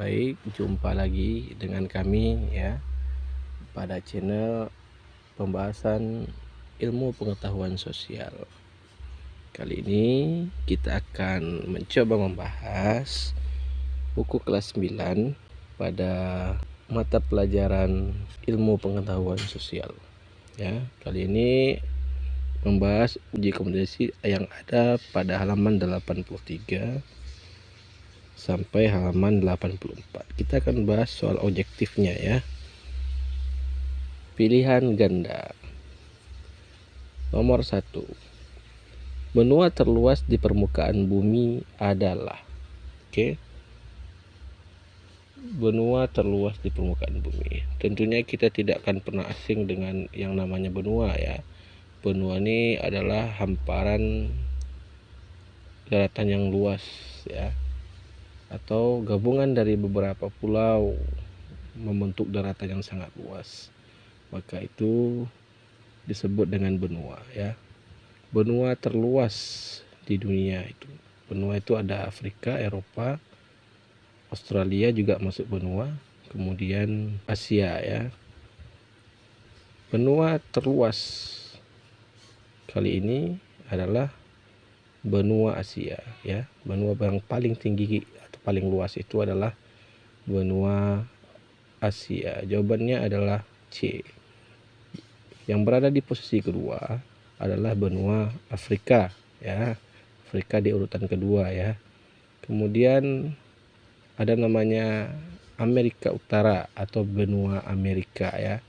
Baik, jumpa lagi dengan kami ya pada channel pembahasan ilmu pengetahuan sosial. Kali ini kita akan mencoba membahas buku kelas 9 pada mata pelajaran ilmu pengetahuan sosial. Ya, kali ini membahas uji kompetensi yang ada pada halaman 83 sampai halaman 84. Kita akan bahas soal objektifnya ya. Pilihan ganda. Nomor 1. Benua terluas di permukaan bumi adalah. Oke. Benua terluas di permukaan bumi. Tentunya kita tidak akan pernah asing dengan yang namanya benua ya. Benua ini adalah hamparan daratan yang luas ya, atau gabungan dari beberapa pulau membentuk daratan yang sangat luas. Maka itu disebut dengan benua ya. Benua terluas di dunia itu. Benua itu ada Afrika, Eropa, Australia juga masuk benua, kemudian Asia ya. Benua terluas kali ini adalah benua Asia ya. Benua yang paling tinggi atau paling luas itu adalah benua Asia. Jawabannya adalah C. Yang berada di posisi kedua adalah benua Afrika ya. Afrika di urutan kedua ya. Kemudian ada namanya Amerika Utara atau benua Amerika ya,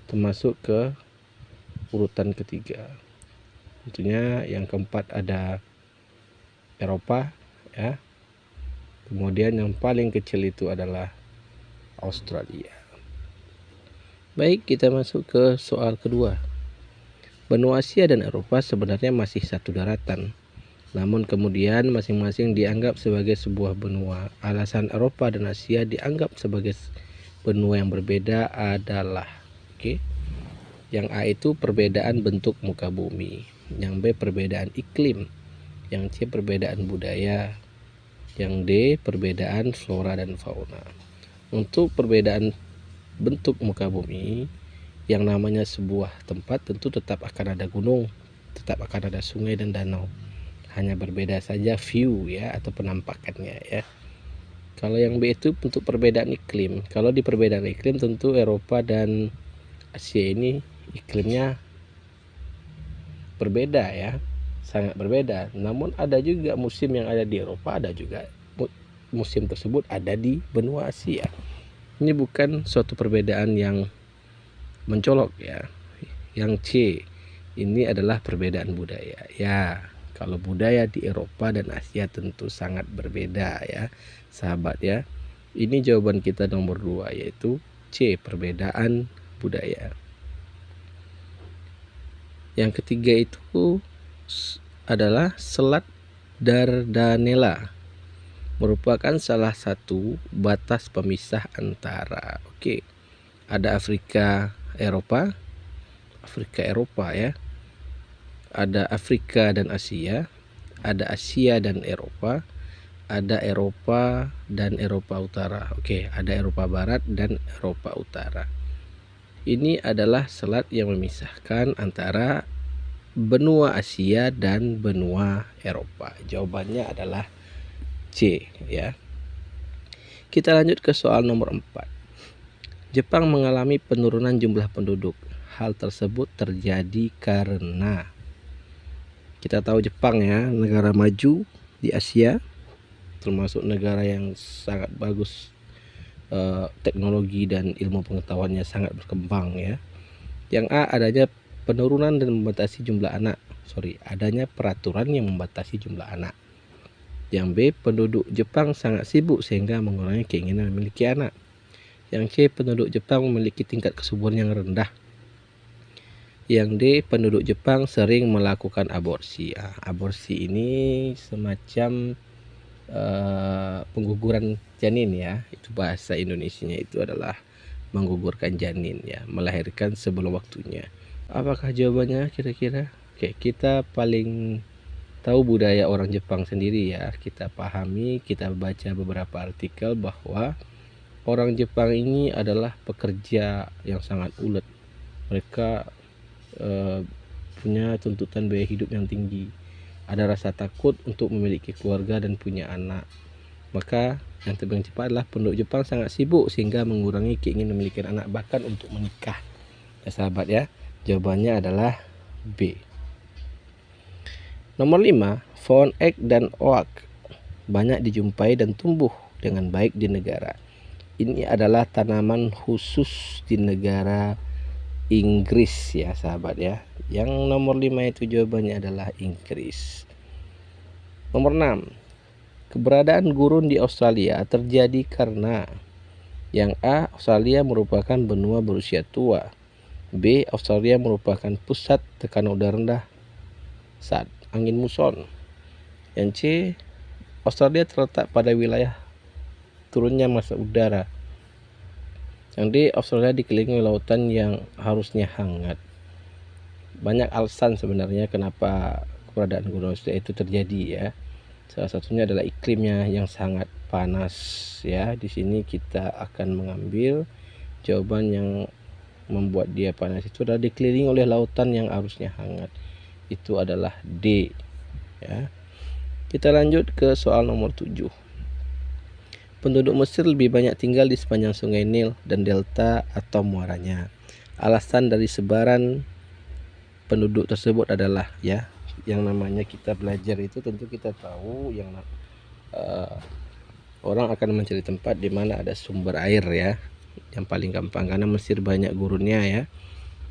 termasuk ke urutan ketiga. Tentunya yang keempat ada Eropa ya. Kemudian yang paling kecil itu adalah Australia. Baik, kita masuk ke soal kedua. Benua Asia dan Eropa sebenarnya masih satu daratan, namun kemudian masing-masing dianggap sebagai sebuah benua. Alasan Eropa dan Asia dianggap sebagai benua yang berbeda adalah, yang A itu perbedaan bentuk muka bumi, yang B perbedaan iklim, yang C perbedaan budaya, yang D perbedaan flora dan fauna. Untuk perbedaan bentuk muka bumi, yang namanya sebuah tempat tentu tetap akan ada gunung, tetap akan ada sungai dan danau. Hanya berbeda saja view ya atau penampakannya ya. Kalau yang B itu untuk perbedaan iklim. Kalau di perbedaan iklim tentu Eropa dan Asia ini iklimnya berbeda ya, sangat berbeda. Namun ada juga musim yang ada di Eropa, ada juga musim tersebut ada di benua Asia. Ini bukan suatu perbedaan yang mencolok ya. Yang C ini adalah perbedaan budaya ya. Kalau budaya di Eropa dan Asia tentu sangat berbeda ya, sahabat ya. Ini jawaban kita nomor 2, yaitu C, perbedaan budaya. Yang ketiga itu adalah Selat Dardanella, merupakan salah satu batas pemisah antara ada Afrika Eropa ya, ada Afrika dan Asia, ada Asia dan Eropa, ada Eropa dan Eropa Utara. Ada Eropa Barat dan Eropa Utara. Ini adalah selat yang memisahkan antara benua Asia dan benua Eropa. Jawabannya adalah C ya. Kita lanjut ke soal nomor 4. Jepang mengalami penurunan jumlah penduduk. Hal tersebut terjadi karena, kita tahu Jepang ya, negara maju di Asia, termasuk negara yang sangat bagus, teknologi dan ilmu pengetahuannya sangat berkembang ya. Yang A, adanya penurunan dan membatasi jumlah anak. Adanya peraturan yang membatasi jumlah anak. Yang B, penduduk Jepang sangat sibuk sehingga mengurangi keinginan memiliki anak. Yang C, penduduk Jepang memiliki tingkat kesuburan yang rendah. Yang D, penduduk Jepang sering melakukan aborsi. Aborsi ini semacam pengguguran janin ya. Itu bahasa Indonesianya itu adalah menggugurkan janin ya, melahirkan sebelum waktunya. Apakah jawabannya kira-kira? Kita paling tahu budaya orang Jepang sendiri ya. Kita pahami, kita baca beberapa artikel bahwa orang Jepang ini adalah pekerja yang sangat ulet. Mereka punya tuntutan biaya hidup yang tinggi. Ada rasa takut untuk memiliki keluarga dan punya anak. Maka yang terbilang cepat adalah penduduk Jepang sangat sibuk sehingga mengurangi keinginan memiliki anak, bahkan untuk menikah. Ya sahabat ya, jawabannya adalah B. Nomor 5, pohon ek dan oak banyak dijumpai dan tumbuh dengan baik di negara. Ini adalah tanaman khusus di negara Inggris ya sahabat ya. Yang nomor 5 itu jawabannya adalah Inggris. Nomor 6, keberadaan gurun di Australia terjadi karena yang A, Australia merupakan benua berusia tua. B, Australia merupakan pusat tekanan udara rendah saat angin muson. Yang C, Australia terletak pada wilayah turunnya massa udara. Yang D, Australia dikelilingi lautan yang harusnya hangat. Banyak alasan sebenarnya kenapa keberadaan gunung Australia itu terjadi ya. Salah satunya adalah iklimnya yang sangat panas ya. Di sini kita akan mengambil jawaban yang membuat dia panas itu adalah dikelilingi oleh lautan yang harusnya hangat. Itu adalah D ya. Kita lanjut ke soal nomor 7. Penduduk Mesir lebih banyak tinggal di sepanjang sungai Nil dan delta atau muaranya. Alasan dari sebaran penduduk tersebut adalah ya, yang namanya kita belajar itu tentu kita tahu yang orang akan mencari tempat di mana ada sumber air ya. Yang paling gampang karena Mesir banyak gurunnya ya.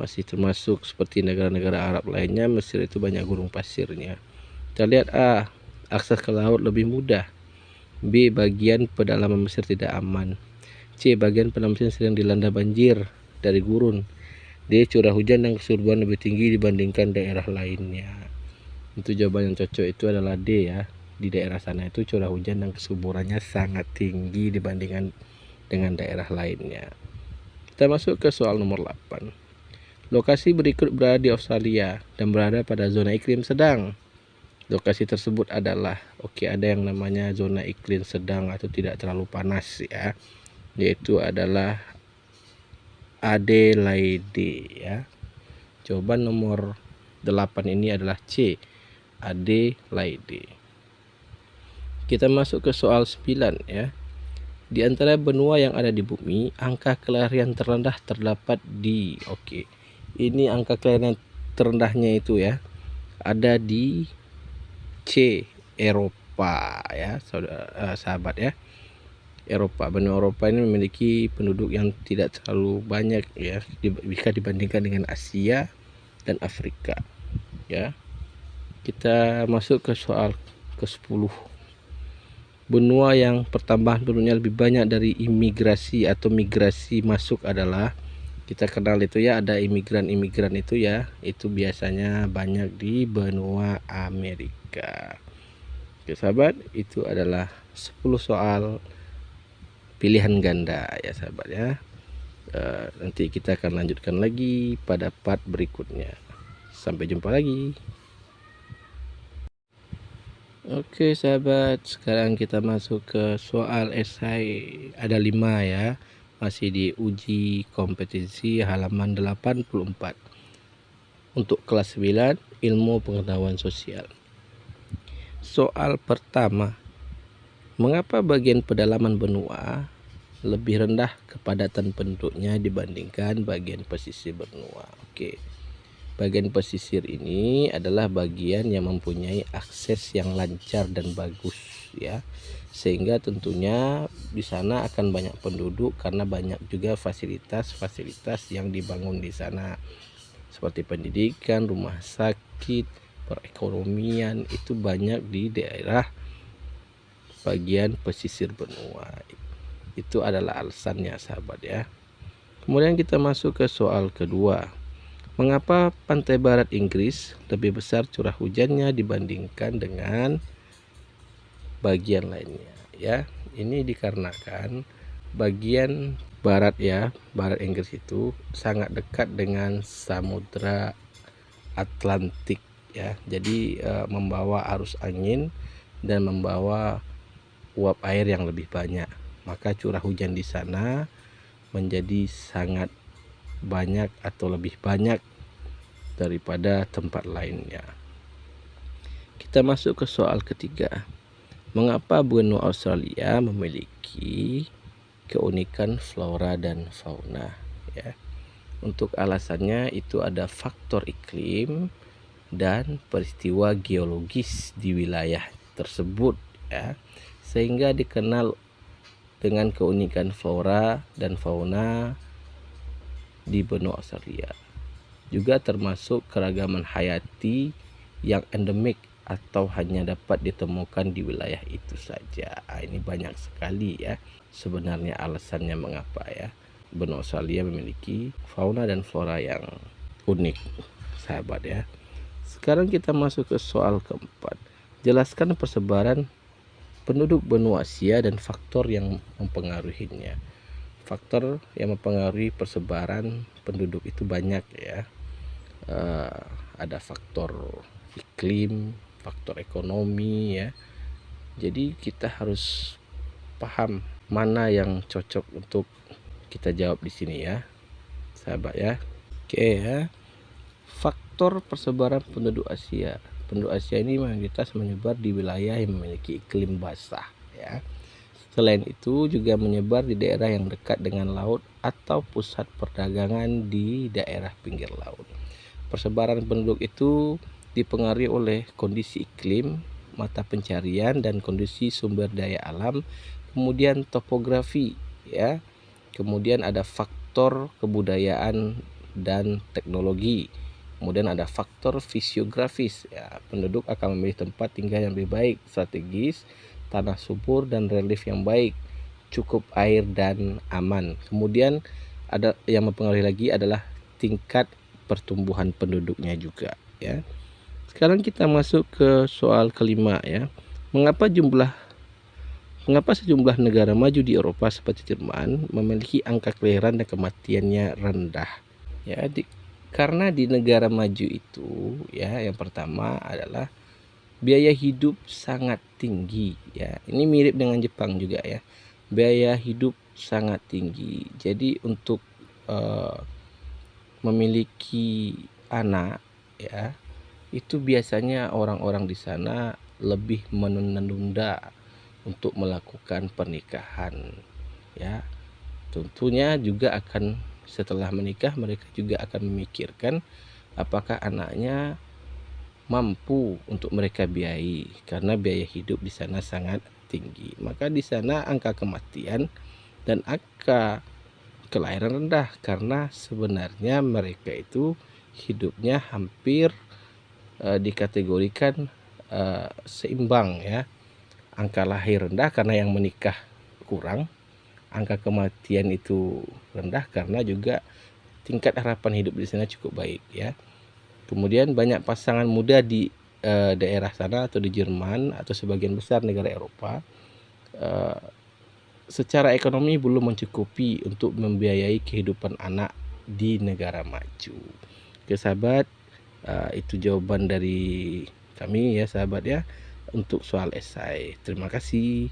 Masih termasuk seperti negara-negara Arab lainnya, Mesir itu banyak gurun pasirnya. Kita lihat A, akses ke laut lebih mudah. B, bagian pedalaman Mesir tidak aman. C, bagian pedalaman Mesir sering dilanda banjir dari gurun. D, curah hujan dan kesuburan lebih tinggi dibandingkan daerah lainnya. Itu jawaban yang cocok itu adalah D ya. Di daerah sana itu curah hujan dan kesuburannya sangat tinggi dibandingkan dengan daerah lainnya. Kita masuk ke soal nomor 8. Lokasi berikut berada di Australia dan berada pada zona iklim sedang. Lokasi tersebut adalah ada yang namanya zona iklim sedang atau tidak terlalu panas ya, yaitu adalah Adelaide ya. Jawaban nomor 8 ini adalah C, Adelaide. Kita masuk ke soal 9 ya. Di antara benua yang ada di bumi, angka kelahiran terendah terdapat di ini angka kelahiran terendahnya itu ya ada di C, Eropa ya sahabat ya. Benua Eropa ini memiliki penduduk yang tidak terlalu banyak ya jika dibandingkan dengan Asia dan Afrika ya. Kita masuk ke soal ke-10. Benua yang pertambahan penduduknya lebih banyak dari imigrasi atau migrasi masuk adalah, kita kenal itu ya, ada imigran itu ya, itu biasanya banyak di benua Amerika. Oke sahabat, itu adalah 10 soal pilihan ganda ya sahabat ya. Nanti kita akan lanjutkan lagi pada part berikutnya. Sampai jumpa lagi. Oke sahabat, sekarang kita masuk ke soal esai. Ada 5 ya, masih di uji kompetensi halaman 84 untuk kelas 9 ilmu pengetahuan sosial. Soal pertama, mengapa bagian pedalaman benua lebih rendah kepadatan penduduknya dibandingkan bagian pesisir benua? Bagian pesisir ini adalah bagian yang mempunyai akses yang lancar dan bagus ya, sehingga tentunya di sana akan banyak penduduk karena banyak juga fasilitas-fasilitas yang dibangun di sana seperti pendidikan, rumah sakit, perekonomian itu banyak di daerah bagian pesisir benua. Itu adalah alasannya sahabat ya. Kemudian kita masuk ke soal kedua. Mengapa pantai barat Inggris lebih besar curah hujannya dibandingkan dengan bagian lainnya ya? Ini dikarenakan bagian barat ya, barat Inggris itu sangat dekat dengan Samudra Atlantik ya. Jadi membawa arus angin dan membawa uap air yang lebih banyak. maka curah hujan di sana menjadi sangat banyak atau lebih banyak daripada tempat lainnya. Kita masuk ke soal ketiga. Mengapa benua Australia memiliki keunikan flora dan fauna? Ya. Untuk alasannya itu ada faktor iklim dan peristiwa geologis di wilayah tersebut, ya, sehingga dikenal dengan keunikan flora dan fauna di benua Australia. Juga termasuk keragaman hayati yang endemik atau hanya dapat ditemukan di wilayah itu saja. Ini banyak sekali ya sebenarnya alasannya mengapa ya benua Australia memiliki fauna dan flora yang unik, sahabat ya. Sekarang kita masuk ke soal keempat. Jelaskan persebaran penduduk benua Asia dan faktor yang mempengaruhinya. Faktor yang mempengaruhi persebaran penduduk itu banyak ya. Ada faktor iklim, faktor ekonomi ya. Jadi kita harus paham mana yang cocok untuk kita jawab di sini ya, sahabat ya. Oke ya. Faktor persebaran penduduk Asia. Penduduk Asia ini mayoritas menyebar di wilayah yang memiliki iklim basah ya. Selain itu juga menyebar di daerah yang dekat dengan laut atau pusat perdagangan di daerah pinggir laut. Persebaran penduduk itu dipengaruhi oleh kondisi iklim, mata pencarian dan kondisi sumber daya alam, kemudian topografi ya. Kemudian ada faktor kebudayaan dan teknologi. Kemudian ada faktor fisiografis ya. Penduduk akan memilih tempat tinggal yang lebih baik, strategis, tanah subur dan relief yang baik, cukup air dan aman. Kemudian ada yang mempengaruhi lagi adalah tingkat pertumbuhan penduduknya juga ya. Sekarang kita masuk ke soal kelima ya. Mengapa sejumlah negara maju di Eropa seperti Jerman memiliki angka kelahiran dan kematiannya rendah? Ya, karena di negara maju itu ya, yang pertama adalah biaya hidup sangat tinggi ya. Ini mirip dengan Jepang juga ya. Biaya hidup sangat tinggi. Jadi untuk memiliki anak ya, itu biasanya orang-orang di sana lebih menunda untuk melakukan pernikahan ya. Tentunya juga akan setelah menikah mereka juga akan memikirkan apakah anaknya mampu untuk mereka biayai, karena biaya hidup di sana sangat tinggi. Maka di sana angka kematian dan angka kelahiran rendah karena sebenarnya mereka itu hidupnya hampir dikategorikan seimbang ya. Angka lahir rendah karena yang menikah kurang, angka kematian itu rendah karena juga tingkat harapan hidup di sana cukup baik ya. Kemudian banyak pasangan muda di daerah sana atau di Jerman atau sebagian besar negara Eropa secara ekonomi belum mencukupi untuk membiayai kehidupan anak di negara maju. Oke sahabat, itu jawaban dari kami ya sahabat ya untuk soal esai. Terima kasih.